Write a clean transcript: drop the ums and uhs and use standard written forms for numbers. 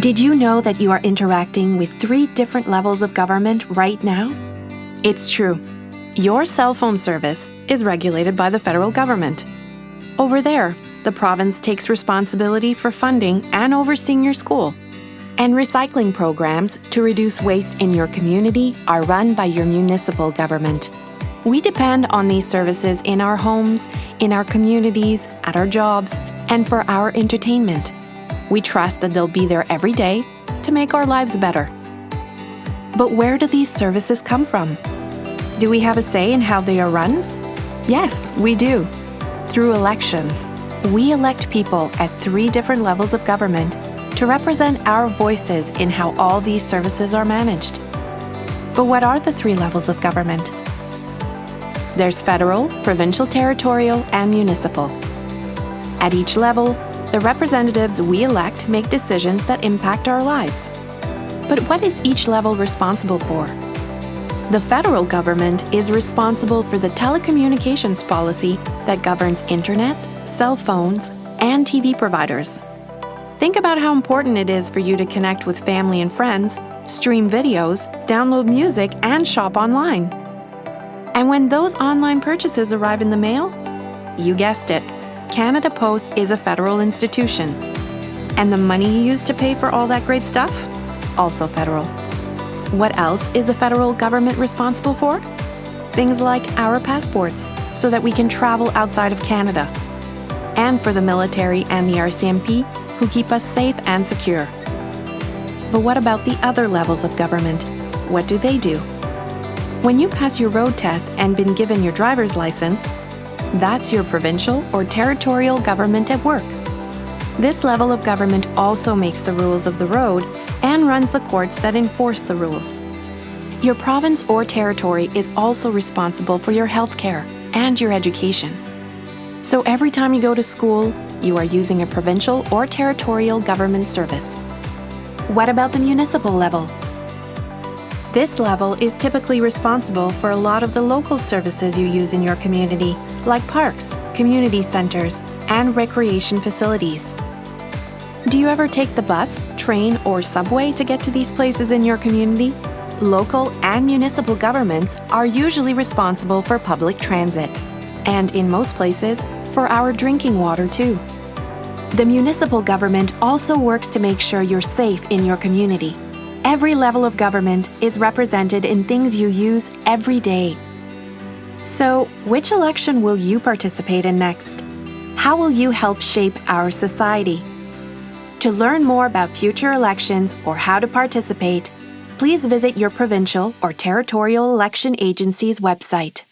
Did you know that you are interacting with 3 different levels of government right now? It's true. Your cell phone service is regulated by the federal government. Over there, the province takes responsibility for funding and overseeing your school. And recycling programs to reduce waste in your community are run by your municipal government. We depend on these services in our homes, in our communities, at our jobs, and for our entertainment. We trust that they'll be there every day to make our lives better. But where do these services come from? Do we have a say in how they are run? Yes, we do. Through elections. We elect people at 3 different levels of government to represent our voices in how all these services are managed. But what are the 3 levels of government? There's federal, provincial, territorial, and municipal. At each level, the representatives we elect make decisions that impact our lives. But what is each level responsible for? The federal government is responsible for the telecommunications policy that governs internet, cell phones, and TV providers. Think about how important it is for you to connect with family and friends, stream videos, download music, and shop online. And when those online purchases arrive in the mail, you guessed it, Canada Post is a federal institution. And the money you use to pay for all that great stuff? Also federal. What else is the federal government responsible for? Things like our passports, so that we can travel outside of Canada. And for the military and the RCMP, who keep us safe and secure. But what about the other levels of government? What do they do? When you pass your road test and been given your driver's license, that's your provincial or territorial government at work. This level of government also makes the rules of the road and runs the courts that enforce the rules. Your province or territory is also responsible for your healthcare and your education. So every time you go to school, you are using a provincial or territorial government service. What about the municipal level? This level is typically responsible for a lot of the local services you use in your community, like parks, community centers, and recreation facilities. Do you ever take the bus, train, or subway to get to these places in your community? Local and municipal governments are usually responsible for public transit, and in most places, for our drinking water too. The municipal government also works to make sure you're safe in your community. Every level of government is represented in things you use every day. So, which election will you participate in next? How will you help shape our society? To learn more about future elections or how to participate, please visit your provincial or territorial election agency's website.